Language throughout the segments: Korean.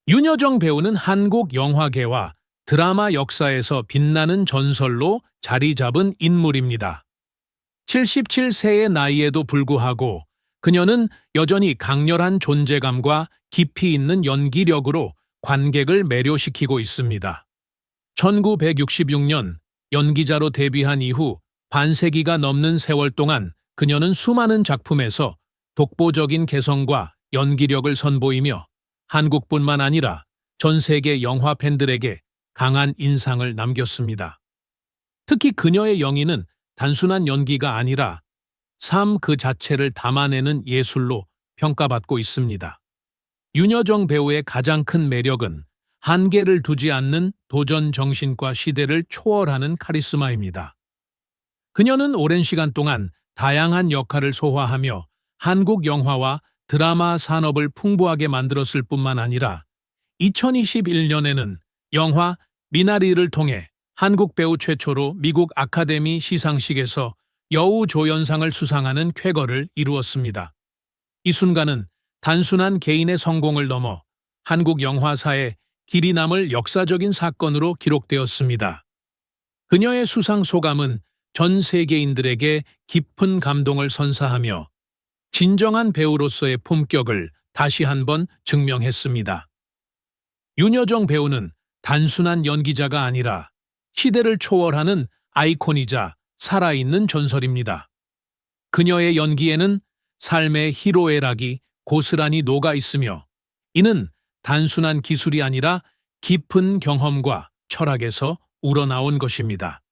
윤여정 배우는 한국 영화계와 드라마 역사에서 빛나는 전설로 자리 잡은 인물입니다. 77세의 나이에도 불구하고 그녀는 여전히 강렬한 존재감과 깊이 있는 연기력으로 관객을 매료시키고 있습니다. 1966년 연기자로 데뷔한 이후 반세기가 넘는 세월 동안 그녀는 수많은 작품에서 독보적인 개성과 연기력을 선보이며 한국뿐만 아니라 전 세계 영화 팬들에게 강한 인상을 남겼습니다. 특히 그녀의 연기는 단순한 연기가 아니라 삶 그 자체를 담아내는 예술로 평가받고 있습니다. 윤여정 배우의 가장 큰 매력은 한계를 두지 않는 도전 정신과 시대를 초월하는 카리스마입니다. 그녀는 오랜 시간 동안 다양한 역할을 소화하며 한국 영화와 드라마 산업을 풍부하게 만들었을 뿐만 아니라 2021년에는 영화 미나리를 통해 한국 배우 최초로 미국 아카데미 시상식에서 여우조연상을 수상하는 쾌거를 이루었습니다. 이 순간은 단순한 개인의 성공을 넘어 한국 영화사에 길이 남을 역사적인 사건으로 기록되었습니다. 그녀의 수상 소감은 전 세계인들에게 깊은 감동을 선사하며 진정한 배우로서의 품격을 다시 한번 증명했습니다. 윤여정 배우는 단순한 연기자가 아니라 시대를 초월하는 아이콘이자 살아있는 전설입니다. 그녀의 연기에는 삶의 희로애락이 고스란히 녹아 있으며 이는 단순한 기술이 아니라 깊은 경험과 철학에서 우러나온 것입니다.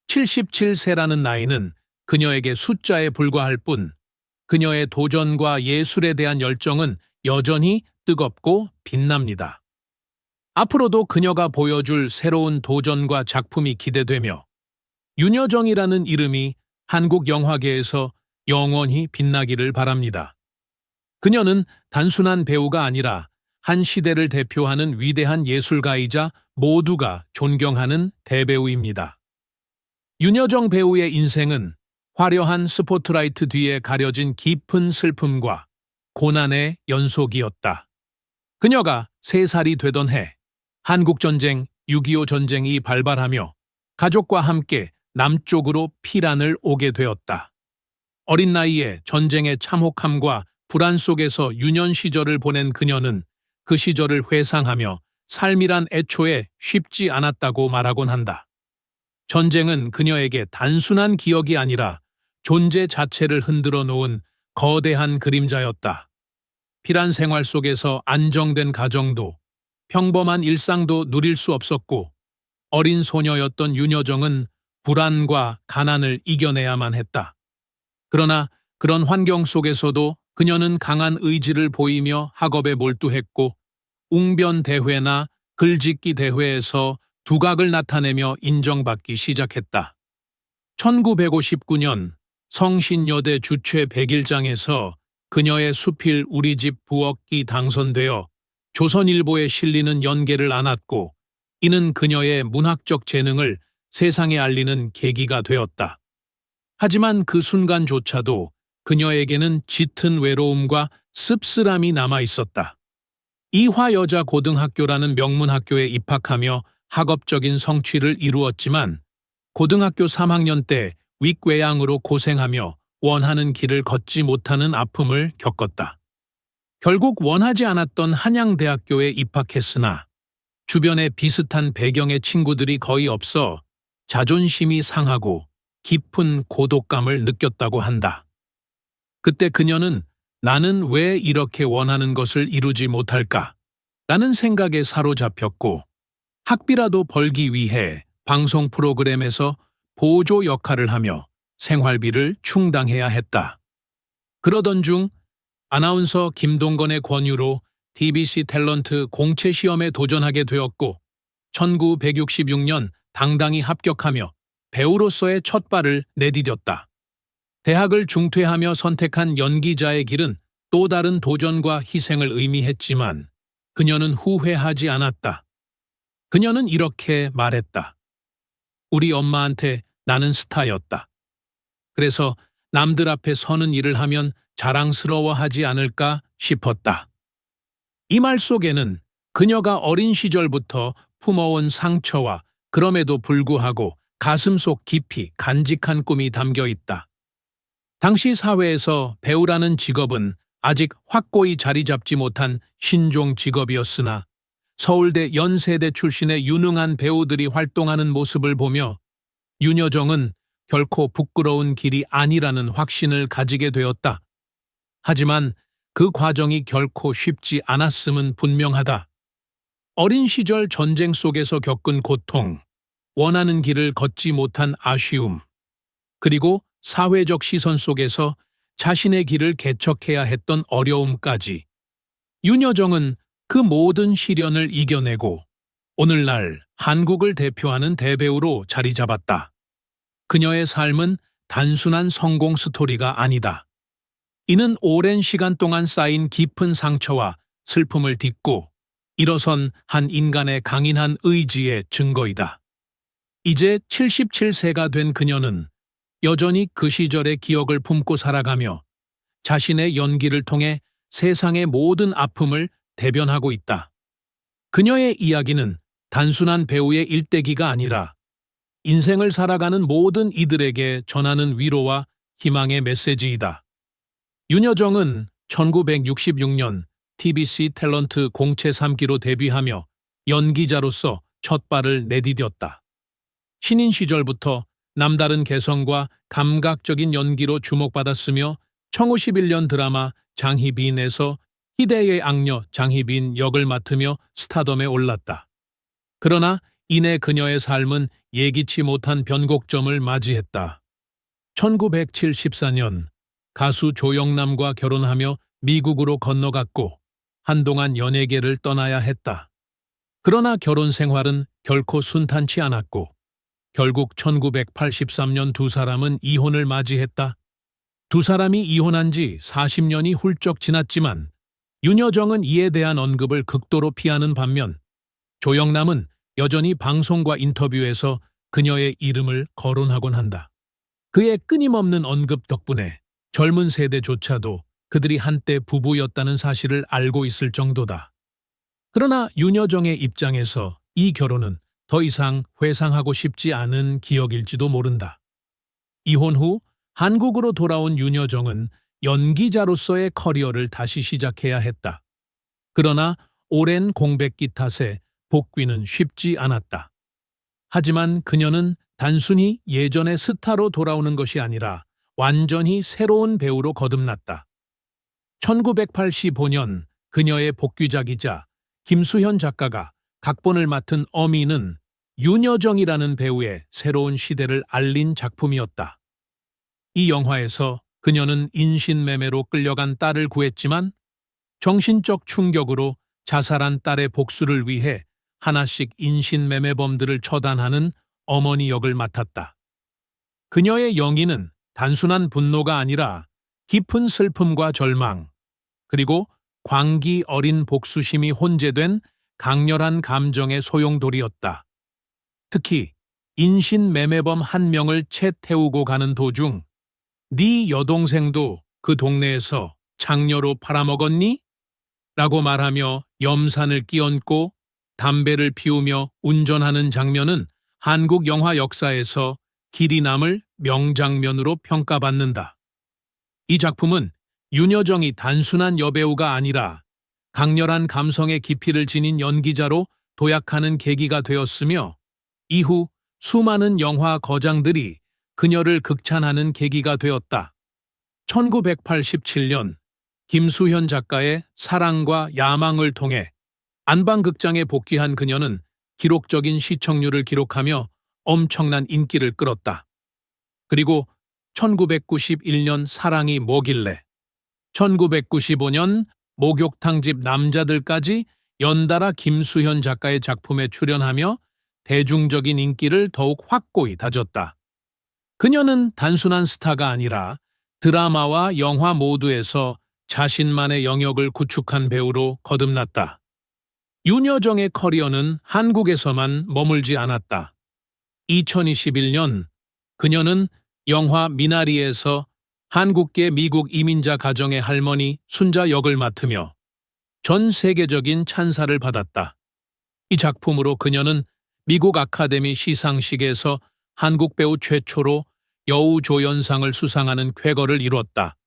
77세라는 나이는 그녀에게 숫자에 불과할 뿐 그녀의 도전과 예술에 대한 열정은 여전히 뜨겁고 빛납니다. 앞으로도 그녀가 보여줄 새로운 도전과 작품이 기대되며 윤여정이라는 이름이 한국 영화계에서 영원히 빛나기를 바랍니다. 그녀는 단순한 배우가 아니라 한 시대를 대표하는 위대한 예술가이자 모두가 존경하는 대배우입니다. 윤여정 배우의 인생은 화려한 스포트라이트 뒤에 가려진 깊은 슬픔과 고난의 연속이었다. 그녀가 3살이 되던 해 한국전쟁 6.25 전쟁이 발발하며 가족과 함께 남쪽으로 피란을 오게 되었다. 어린 나이에 전쟁의 참혹함과 불안 속에서 유년 시절을 보낸 그녀는 그 시절을 회상하며 삶이란 애초에 쉽지 않았다고 말하곤 한다. 전쟁은 그녀에게 단순한 기억이 아니라 존재 자체를 흔들어 놓은 거대한 그림자였다. 피란 생활 속에서 안정된 가정도 평범한 일상도 누릴 수 없었고 어린 소녀였던 윤여정은 불안과 가난을 이겨내야만 했다. 그러나 그런 환경 속에서도 그녀는 강한 의지를 보이며 학업에 몰두했고 웅변 대회나 글짓기 대회에서 두각을 나타내며 인정받기 시작했다. 1959년 성신여대 주최 100일장에서 그녀의 수필 우리 집 부엌이 당선되어 조선일보에 실리는 연계를 안았고 이는 그녀의 문학적 재능을 세상에 알리는 계기가 되었다. 하지만 그 순간조차도 그녀에게는 짙은 외로움과 씁쓸함이 남아 있었다. 이화여자고등학교라는 명문학교에 입학하며 학업적인 성취를 이루었지만 고등학교 3학년 때 윅궤양으로 고생하며 원하는 길을 걷지 못하는 아픔을 겪었다. 결국 원하지 않았던 한양대학교에 입학했으나 주변에 비슷한 배경의 친구들이 거의 없어 자존심이 상하고 깊은 고독감을 느꼈다고 한다. 그때 그녀는 나는 왜 이렇게 원하는 것을 이루지 못할까? 라는 생각에 사로잡혔고 학비라도 벌기 위해 방송 프로그램에서 보조 역할을 하며 생활비를 충당해야 했다. 그러던 중 아나운서 김동건의 권유로 TBC 탤런트 공채 시험에 도전하게 되었고 1966년 당당히 합격하며 배우로서의 첫 발을 내디뎠다. 대학을 중퇴하며 선택한 연기자의 길은 또 다른 도전과 희생을 의미했지만 그녀는 후회하지 않았다. 그녀는 이렇게 말했다. 우리 엄마한테 나는 스타였다. 그래서 남들 앞에 서는 일을 하면 자랑스러워하지 않을까 싶었다. 이 말 속에는 그녀가 어린 시절부터 품어온 상처와 그럼에도 불구하고 가슴속 깊이 간직한 꿈이 담겨 있다. 당시 사회에서 배우라는 직업은 아직 확고히 자리 잡지 못한 신종 직업이었으나 서울대 연세대 출신의 유능한 배우들이 활동하는 모습을 보며 윤여정은 결코 부끄러운 길이 아니라는 확신을 가지게 되었다. 하지만 그 과정이 결코 쉽지 않았음은 분명하다. 어린 시절 전쟁 속에서 겪은 고통, 원하는 길을 걷지 못한 아쉬움, 그리고 사회적 시선 속에서 자신의 길을 개척해야 했던 어려움까지 윤여정은 그 모든 시련을 이겨내고 오늘날 한국을 대표하는 대배우로 자리 잡았다. 그녀의 삶은 단순한 성공 스토리가 아니다. 이는 오랜 시간 동안 쌓인 깊은 상처와 슬픔을 딛고 일어선 한 인간의 강인한 의지의 증거이다. 이제 77세가 된 그녀는 여전히 그 시절의 기억을 품고 살아가며 자신의 연기를 통해 세상의 모든 아픔을 대변하고 있다. 그녀의 이야기는 단순한 배우의 일대기가 아니라 인생을 살아가는 모든 이들에게 전하는 위로와 희망의 메시지이다. 윤여정은 1966년 TBC 탤런트 공채 3기로 데뷔하며 연기자로서 첫 발을 내디뎠다. 신인 시절부터 남다른 개성과 감각적인 연기로 주목받았으며 1951년 드라마 장희빈에서 희대의 악녀 장희빈 역을 맡으며 스타덤에 올랐다. 그러나 이내 그녀의 삶은 예기치 못한 변곡점을 맞이했다. 1974년 가수 조영남과 결혼하며 미국으로 건너갔고 한동안 연예계를 떠나야 했다. 그러나 결혼 생활은 결코 순탄치 않았고 결국 1983년 두 사람은 이혼을 맞이했다. 두 사람이 이혼한 지 40년이 훌쩍 지났지만 윤여정은 이에 대한 언급을 극도로 피하는 반면 조영남은 여전히 방송과 인터뷰에서 그녀의 이름을 거론하곤 한다. 그의 끊임없는 언급 덕분에 젊은 세대조차도 그들이 한때 부부였다는 사실을 알고 있을 정도다. 그러나 윤여정의 입장에서 이 결혼은 더 이상 회상하고 싶지 않은 기억일지도 모른다. 이혼 후 한국으로 돌아온 윤여정은 연기자로서의 커리어를 다시 시작해야 했다. 그러나 오랜 공백기 탓에 복귀는 쉽지 않았다. 하지만 그녀는 단순히 예전의 스타로 돌아오는 것이 아니라 완전히 새로운 배우로 거듭났다. 1985년 그녀의 복귀작이자 김수현 작가가 각본을 맡은 어미는 윤여정이라는 배우의 새로운 시대를 알린 작품이었다. 이 영화에서 그녀는 인신매매로 끌려간 딸을 구했지만 정신적 충격으로 자살한 딸의 복수를 위해 하나씩 인신매매범들을 처단하는 어머니 역을 맡았다. 그녀의 연기는 단순한 분노가 아니라 깊은 슬픔과 절망, 그리고 광기 어린 복수심이 혼재된 강렬한 감정의 소용돌이였다. 특히 인신매매범 한 명을 채 태우고 가는 도중 "네 여동생도 그 동네에서 장녀로 팔아먹었니?" 라고 말하며 염산을 끼얹고 담배를 피우며 운전하는 장면은 한국 영화 역사에서 길이 남을 명장면으로 평가받는다. 이 작품은 윤여정이 단순한 여배우가 아니라 강렬한 감성의 깊이를 지닌 연기자로 도약하는 계기가 되었으며 이후 수많은 영화 거장들이 그녀를 극찬하는 계기가 되었다. 1987년 김수현 작가의 사랑과 야망을 통해 안방극장에 복귀한 그녀는 기록적인 시청률을 기록하며 엄청난 인기를 끌었다. 그리고 1991년 사랑이 뭐길래, 1995년 목욕탕집 남자들까지 연달아 김수현 작가의 작품에 출연하며 대중적인 인기를 더욱 확고히 다졌다. 그녀는 단순한 스타가 아니라 드라마와 영화 모두에서 자신만의 영역을 구축한 배우로 거듭났다. 윤여정의 커리어는 한국에서만 머물지 않았다. 2021년 그녀는 영화 미나리에서 한국계 미국 이민자 가정의 할머니 순자 역을 맡으며 전 세계적인 찬사를 받았다. 이 작품으로 그녀는 미국 아카데미 시상식에서 한국 배우 최초로 여우조연상을 수상하는 쾌거를 이뤘다.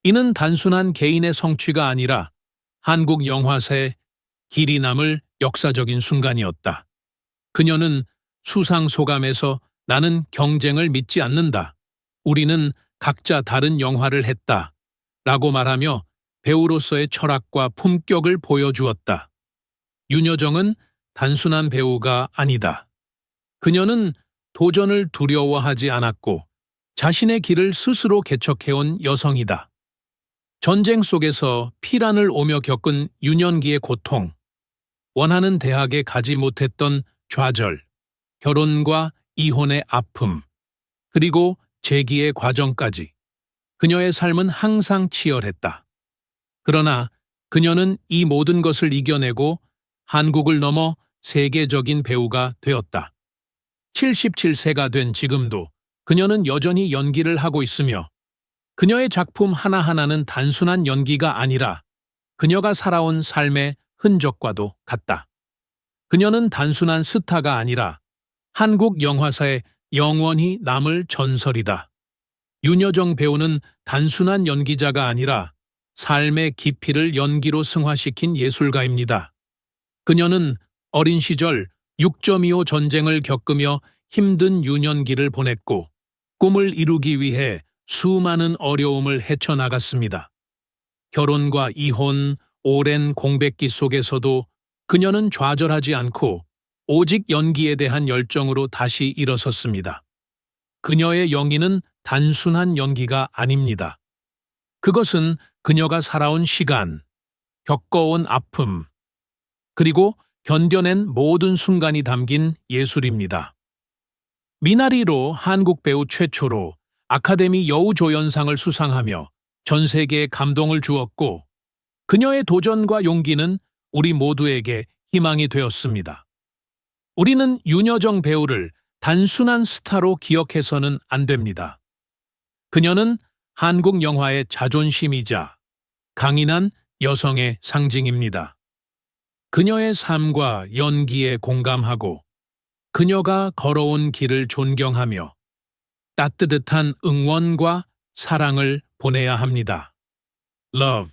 이는 단순한 개인의 성취가 아니라 한국 영화사에 길이 남을 역사적인 순간이었다. 그녀는 수상 소감에서 나는 경쟁을 믿지 않는다. 우리는 각자 다른 영화를 했다. 라고 말하며 배우로서의 철학과 품격을 보여주었다. 윤여정은 단순한 배우가 아니다. 그녀는 도전을 두려워하지 않았고 자신의 길을 스스로 개척해온 여성이다. 전쟁 속에서 피란을 오며 겪은 유년기의 고통, 원하는 대학에 가지 못했던 좌절, 결혼과 이혼의 아픔, 그리고 재기의 과정까지 그녀의 삶은 항상 치열했다. 그러나 그녀는 이 모든 것을 이겨내고 한국을 넘어 세계적인 배우가 되었다. 77세가 된 지금도 그녀는 여전히 연기를 하고 있으며 그녀의 작품 하나하나는 단순한 연기가 아니라 그녀가 살아온 삶의 흔적과도 같다. 그녀는 단순한 스타가 아니라 한국 영화사에 영원히 남을 전설이다. 윤여정 배우는 단순한 연기자가 아니라 삶의 깊이를 연기로 승화시킨 예술가입니다. 그녀는 어린 시절 6.25 전쟁을 겪으며 힘든 유년기를 보냈고 꿈을 이루기 위해 수많은 어려움을 헤쳐나갔습니다. 결혼과 이혼, 오랜 공백기 속에서도 그녀는 좌절하지 않고 오직 연기에 대한 열정으로 다시 일어섰습니다. 그녀의 연기는 단순한 연기가 아닙니다. 그것은 그녀가 살아온 시간, 겪어온 아픔, 그리고 견뎌낸 모든 순간이 담긴 예술입니다. 미나리로 한국 배우 최초로 아카데미 여우조연상을 수상하며 전 세계에 감동을 주었고 그녀의 도전과 용기는 우리 모두에게 희망이 되었습니다. 우리는 윤여정 배우를 단순한 스타로 기억해서는 안 됩니다. 그녀는 한국 영화의 자존심이자 강인한 여성의 상징입니다. 그녀의 삶과 연기에 공감하고 그녀가 걸어온 길을 존경하며 따뜻한 응원과 사랑을 보내야 합니다. Love